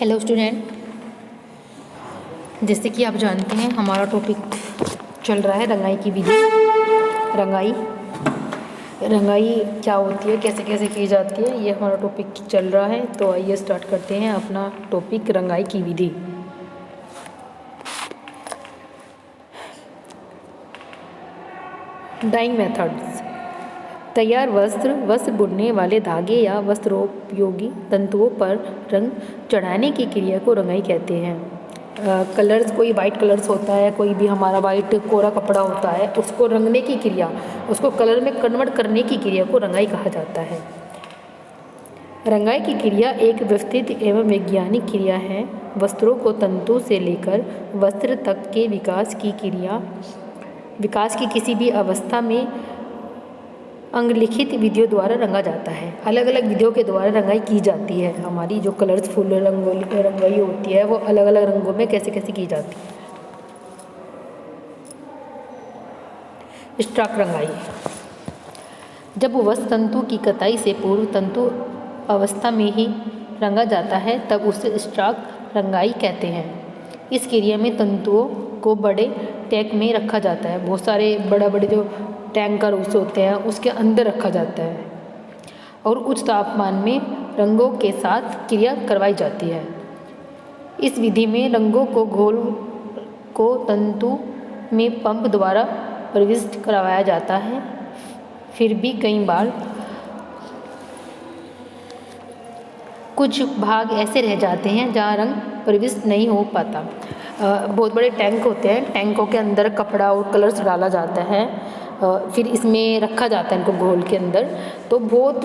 Hello student, जैसे कि आप जानते हैं हमारा टॉपिक चल रहा है रंगाई की विधि। रंगाई रंगाई क्या होती है, कैसे कैसे की जाती है, ये हमारा टॉपिक चल रहा है। तो आइए स्टार्ट करते हैं अपना टॉपिक रंगाई की विधि। Dying methods. तैयार वस्त्र बुनने वाले धागे या वस्त्रोपयोगी तंतुओं पर रंग चढ़ाने की क्रिया को रंगाई कहते हैं। कलर्स, कोई वाइट कलर्स होता है, कोई भी हमारा वाइट कोरा कपड़ा होता है, उसको रंगने की क्रिया, उसको कलर में कन्वर्ट करने की क्रिया को रंगाई कहा जाता है। रंगाई की क्रिया एक व्यवस्थित एवं वैज्ञानिक क्रिया है। वस्त्रों को तंतु से लेकर वस्त्र तक के विकास की किसी भी अवस्था में अंगलिखित विधियों द्वारा रंगा जाता है। अलग अलग विधियों के द्वारा रंगाई की जाती है। हमारी जो कलर्सफुल रंगाई होती है वो अलग अलग रंगों में कैसे कैसे की जाती है। स्टॉक रंगाई। जब वस्त्र तंतु की कताई से पूर्व तंतु अवस्था में ही रंगा जाता है तब उसे स्टॉक रंगाई कहते हैं। इस क्रिया में तंतुओं को बड़े टैंक में रखा जाता है। बहुत सारे बड़े जो टैंकर उस होते हैं उसके अंदर रखा जाता है और उच्च तापमान में रंगों के साथ क्रिया करवाई जाती है। इस विधि में रंगों को घोल को तंतु में पंप द्वारा प्रविष्ट करवाया जाता है। फिर भी कई बार कुछ भाग ऐसे रह जाते हैं जहाँ रंग प्रविष्ट नहीं हो पाता। बहुत बड़े टैंक होते हैं, टैंकों के अंदर कपड़ा और कलर्स डाला जाता है, फिर इसमें रखा जाता है इनको घोल के अंदर। तो बहुत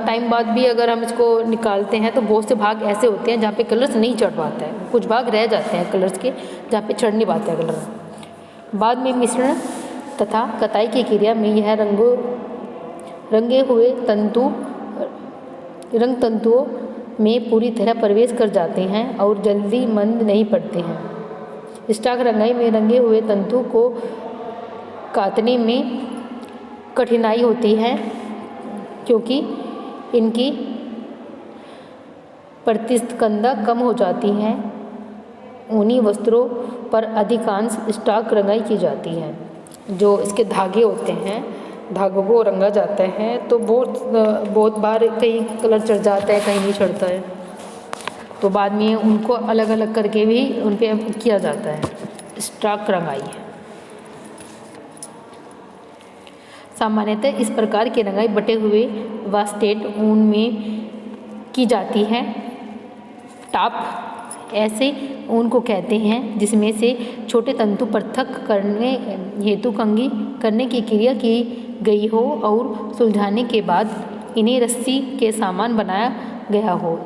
टाइम बाद भी अगर हम इसको निकालते हैं तो बहुत से भाग ऐसे होते हैं जहाँ पे कलर्स नहीं चढ़ पाता है। कुछ भाग रह जाते हैं कलर्स के जहाँ पे चढ़ नहीं पाता है कलर। बाद में मिश्रण तथा कताई की क्रिया में यह रंगे हुए रंग तंतुओं में पूरी तरह प्रवेश कर जाते हैं और जल्दी मंद नहीं पड़ते हैं। स्टॉक रंगाई में रंगे हुए तंतु को काटने में कठिनाई होती है क्योंकि इनकी प्रतिस्कंदा कम हो जाती है। ऊनी वस्त्रों पर अधिकांश स्टॉक रंगाई की जाती है। जो इसके धागे होते हैं, धागों को रंगा जाता है तो बहुत बार कहीं कलर चढ़ जाता है, कहीं नहीं चढ़ता है, तो बाद में उनको अलग अलग करके भी उन पे किया जाता है स्टॉक रंगाई। सामान्यतः इस प्रकार की रंगाई बटे हुए वास्टेड ऊन में की जाती है। टाप ऐसे ऊन को कहते हैं जिसमें से छोटे तंतु पृथक करने हेतु कंघी करने की क्रिया की गई हो और सुलझाने के बाद इन्हें रस्सी के समान बनाया गया हो।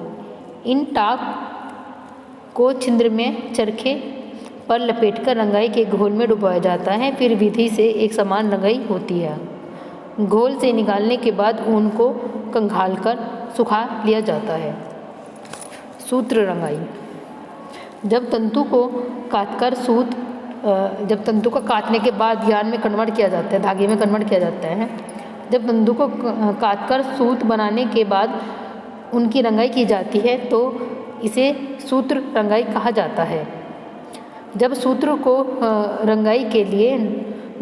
इन टाप को छिद्र में चरखे पर लपेटकर रंगाई के घोल में डुबाया जाता है। फिर विधि से एक समान रंगाई होती है। घोल से निकालने के बाद ऊन को कंघालकर सुखा लिया जाता है। सूत्र रंगाई। जब तंतु का काटने के बाद यार्न में कन्वर्ट किया जाता है, धागे में कन्वर्ट किया जाता है। जब तंतु को काटकर सूत बनाने के बाद उनकी रंगाई की जाती है तो इसे सूत्र रंगाई कहा जाता है। जब सूत्र को रंगाई के लिए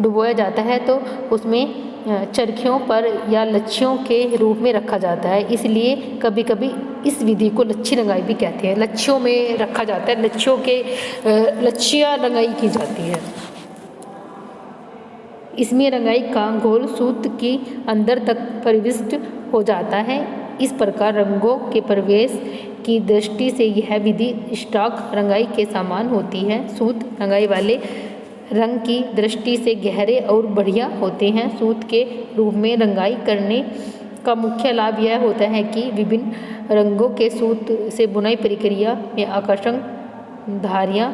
डुबोया जाता है तो उसमें चरखियों पर या लच्छियों के रूप में रखा जाता है, इसलिए कभी कभी इस विधि को लच्छी रंगाई भी कहते हैं। लच्छियों में रखा जाता है, लच्छियाँ रंगाई की जाती है। इसमें रंगाई का घोल सूत के अंदर तक प्रविष्ट हो जाता है। इस प्रकार रंगों के प्रवेश की दृष्टि से यह विधि स्टॉक रंगाई के समान होती है। सूत रंगाई वाले रंग की दृष्टि से गहरे और बढ़िया होते हैं। सूत के रूप में रंगाई करने का मुख्य लाभ यह होता है कि विभिन्न रंगों के सूत से बुनाई प्रक्रिया में आकर्षक धारियाँ,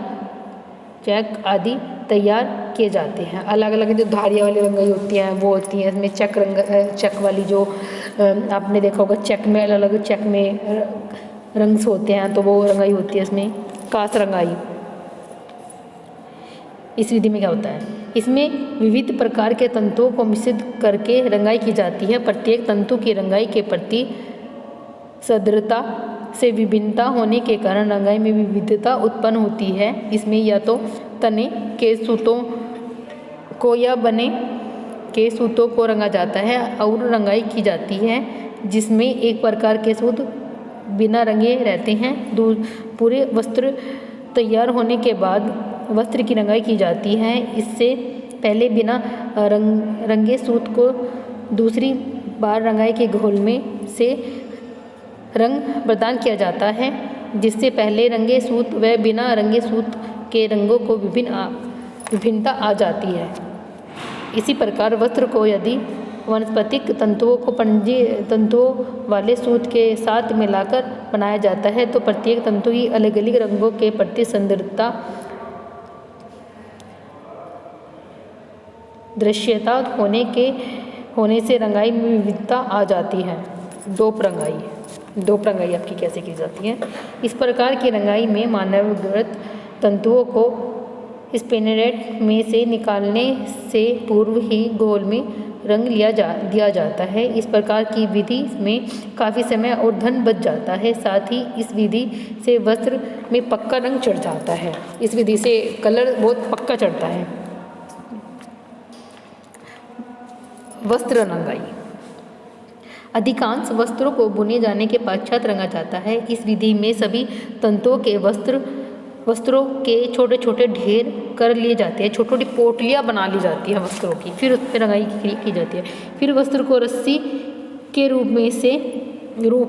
चेक आदि तैयार किए जाते हैं। अलग अलग जो धारियाँ वाली रंगाई होती हैं वो होती हैं। इसमें चेक वाली जो आपने देखा होगा, चेक में अलग अलग चेक में रंग्स होते हैं तो वो रंगाई होती है। इसमें कास रंगाई। इस विधि में क्या होता है, इसमें विविध प्रकार के तंतुओं को मिश्रित करके रंगाई की जाती है। प्रत्येक तंतु की रंगाई के प्रति सदृढ़ता से विभिन्नता होने के कारण रंगाई में विविधता उत्पन्न होती है। इसमें या तो तने के सूतों को या बने के सूतों को रंगा जाता है और रंगाई की जाती है, जिसमें एक प्रकार के सूत बिना रंगे रहते हैं। पूरे वस्त्र तैयार होने के बाद वस्त्र की रंगाई की जाती है। इससे पहले बिना रंगे सूत को दूसरी बार रंगाई के घोल में से रंग प्रदान किया जाता है, जिससे पहले रंगे सूत व बिना रंगे सूत के रंगों को विभिन्नता आ जाती है। इसी प्रकार वस्त्र को यदि वानस्पतिक तंतुओं को पंजी तंतुओं वाले सूत के साथ मिलाकर बनाया जाता है तो प्रत्येक तंतु की अलग अलग रंगों के प्रति संदर्भता दृश्यता होने से रंगाई में विविधता आ जाती है। डोप रंगाई आपकी कैसे की जाती है? इस प्रकार की रंगाई में मानवगत तंतुओं को स्पिनरेट में से निकालने से पूर्व ही घोल में रंग दिया जाता है। इस प्रकार की विधि में काफ़ी समय और धन बच जाता है। साथ ही इस विधि से वस्त्र में पक्का रंग चढ़ जाता है। इस विधि से कलर बहुत पक्का चढ़ता है। वस्त्र रंगाई अधिकांश वस्त्रों को बुने जाने के पश्चात रंगा जाता है। इस विधि में सभी तंतुओं के वस्त्रों के छोटे छोटे ढेर कर लिए जाते हैं। छोटी छोटी पोटलियाँ बना ली जाती है वस्त्रों की, फिर उस पर रंगाई की जाती है। फिर वस्त्र को रस्सी के रूप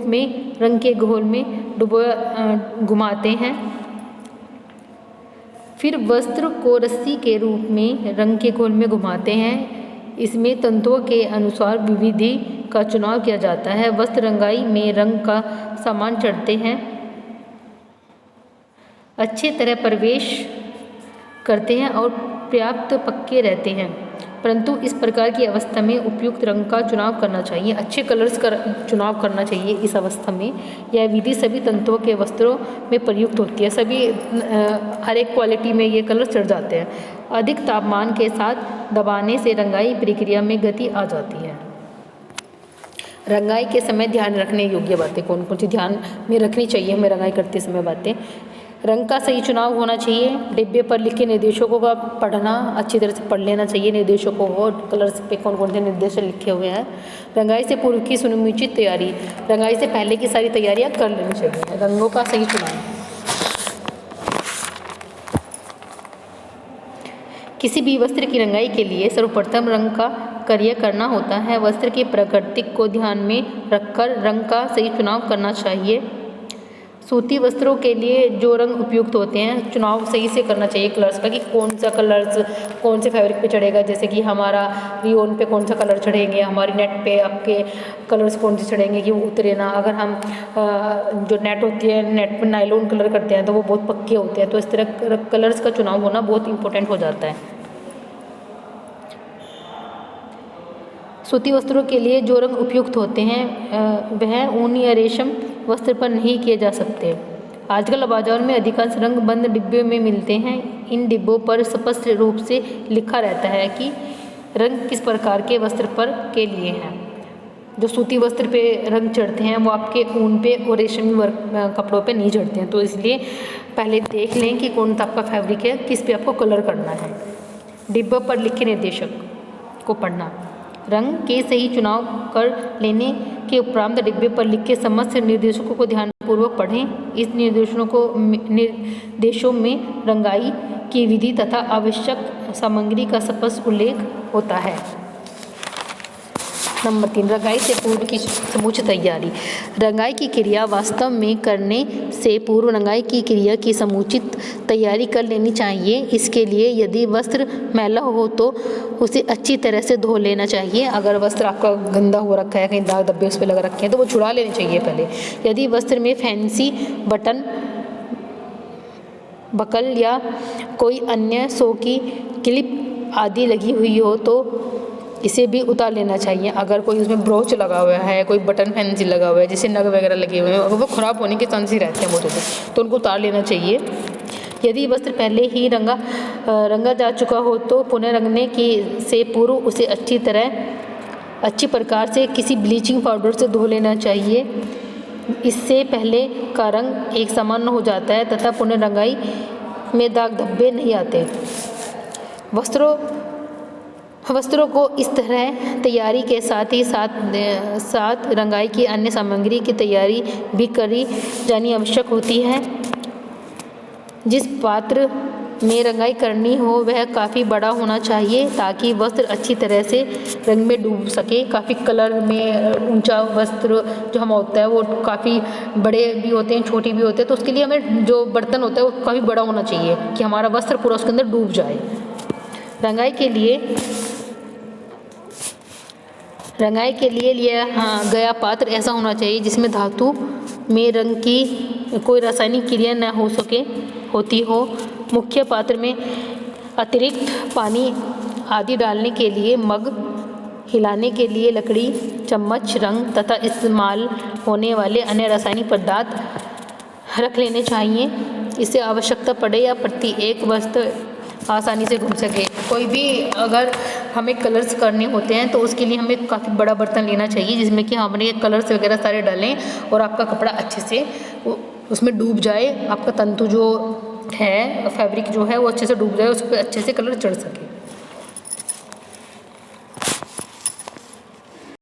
में रंग के घोल में घुमाते हैं। फिर वस्त्र को रस्सी के रूप में रंग के घोल में घुमाते हैं। इसमें तंतुओं के अनुसार विधि का चुनाव किया जाता है। वस्त्र रंगाई में रंग का सामान चढ़ते हैं, अच्छी तरह प्रवेश करते हैं और पर्याप्त पक्के रहते हैं, परंतु इस प्रकार की अवस्था में उपयुक्त रंग का चुनाव करना चाहिए। अच्छे कलर्स का चुनाव करना चाहिए इस अवस्था में। यह विधि सभी तंतुओं के वस्त्रों में प्रयुक्त होती है। सभी हर एक क्वालिटी में ये कलर चढ़ जाते हैं। अधिक तापमान के साथ दबाने से रंगाई प्रक्रिया में गति आ जाती है। रंगाई के समय ध्यान रखने योग्य बातें कौन कौन सी ध्यान में रखनी चाहिए हमें रंगाई करते समय बातें? रंग का सही चुनाव होना चाहिए। डिब्बे पर लिखे निर्देशकों का पढ़ना अच्छी तरह से पढ़ लेना चाहिए निर्देशकों को, और कलर्स पे कौन कौन से निर्देश लिखे हुए हैं। रंगाई से पूर्व की सुनिश्चित तैयारी, रंगाई से पहले की सारी तैयारियां कर लेनी चाहिए। रंगों का सही चुनाव। किसी भी वस्त्र की रंगाई के लिए सर्वप्रथम रंग का कार्य करना होता है। वस्त्र की प्रकृति को ध्यान में रखकर रंग का सही चुनाव करना चाहिए। सूती वस्त्रों के लिए जो रंग उपयुक्त होते हैं चुनाव सही से करना चाहिए कलर्स का, कि कौन सा कलर्स कौन से फैब्रिक पे चढ़ेगा। जैसे कि हमारा रियोन पे कौन सा कलर चढ़ेंगे, हमारी नेट पे आपके कलर्स कौन से चढ़ेंगे कि वो उतरे ना। अगर हम जो नेट होती है नेट पे नायलॉन कलर करते हैं तो वो बहुत पक्के होते हैं। तो इस तरह कलर्स का चुनाव होना बहुत इंपॉर्टेंट हो जाता है। सूती वस्त्रों के लिए जो रंग उपयुक्त होते हैं वह ऊनी या रेशम वस्त्र पर नहीं किए जा सकते। आजकल बाजार में अधिकांश रंग बंद डिब्बे में मिलते हैं। इन डिब्बों पर स्पष्ट रूप से लिखा रहता है कि रंग किस प्रकार के वस्त्र पर के लिए हैं। जो सूती वस्त्र पे रंग चढ़ते हैं वो आपके ऊन पे और रेशमी कपड़ों पे नहीं चढ़ते हैं। तो इसलिए पहले देख लें कि कौन सा आपका फैब्रिक है, किस पे आपको कलर करना है। डिब्बे पर लिखे निर्देशक को पढ़ना। रंग के सही चुनाव कर लेने के उपरांत डिब्बे पर लिखे समस्त निर्देशों को ध्यानपूर्वक पढ़ें। इस निर्देशों में रंगाई की विधि तथा आवश्यक सामग्री का स्पष्ट उल्लेख होता है। नंबर 3, रंगाई से पूर्व की समूची तैयारी। रंगाई की क्रिया वास्तव में करने से पूर्व रंगाई की क्रिया की समुचित तैयारी कर लेनी चाहिए। इसके लिए यदि वस्त्र मैला हो तो उसे अच्छी तरह से धो लेना चाहिए। अगर वस्त्र आपका गंदा हो रखा है, कहीं दाग धब्बे उस पर लगा रखे हैं तो वो छुड़ा लेने चाहिए पहले। यदि वस्त्र में फैंसी बटन, बकल या कोई अन्य शो की क्लिप आदि लगी हुई हो तो इसे भी उतार लेना चाहिए। अगर कोई उसमें ब्रोच लगा हुआ है, कोई बटन फैंसी लगा हुआ है, जैसे नग वगैरह लगे हुए हैं, अगर वो ख़राब होने के चांस ही रहते हैं बहुत ज़्यादा, तो उनको उतार लेना चाहिए। यदि वस्त्र पहले ही रंगा जा चुका हो तो पुनः रंगने से पूर्व उसे अच्छी प्रकार से किसी ब्लीचिंग पाउडर से धो लेना चाहिए। इससे पहले का रंग एक समान हो जाता है तथा पुनः रंगाई में दाग धब्बे नहीं आते। वस्त्रों को इस तरह तैयारी के साथ ही साथ रंगाई की अन्य सामग्री की तैयारी भी करी जानी आवश्यक होती है। जिस पात्र में रंगाई करनी हो वह काफ़ी बड़ा होना चाहिए ताकि वस्त्र अच्छी तरह से रंग में डूब सके। काफ़ी कलर में ऊंचा वस्त्र जो हम होता है वो काफ़ी बड़े भी होते हैं, छोटे भी होते हैं, तो उसके लिए हमें जो बर्तन होता है वो काफ़ी बड़ा होना चाहिए कि हमारा वस्त्र पूरा उसके अंदर डूब जाए। रंगाई के लिए लिया गया पात्र ऐसा होना चाहिए जिसमें धातु में रंग की कोई रासायनिक क्रिया न होती हो। मुख्य पात्र में अतिरिक्त पानी आदि डालने के लिए मग, हिलाने के लिए लकड़ी, चम्मच, रंग तथा इस्तेमाल होने वाले अन्य रासायनिक पदार्थ रख लेने चाहिए। इससे आवश्यकता पड़े या प्रति एक वस्त्र आसानी से घूम सके। कोई भी अगर हमें कलर्स करने होते हैं तो उसके लिए हमें काफ़ी बड़ा बर्तन लेना चाहिए जिसमें कि हमने कलर्स वगैरह सारे डालें और आपका कपड़ा अच्छे से उसमें डूब जाए, आपका तंतु जो है फैब्रिक जो है वो अच्छे से डूब जाए, उस पर अच्छे से कलर चढ़ सके।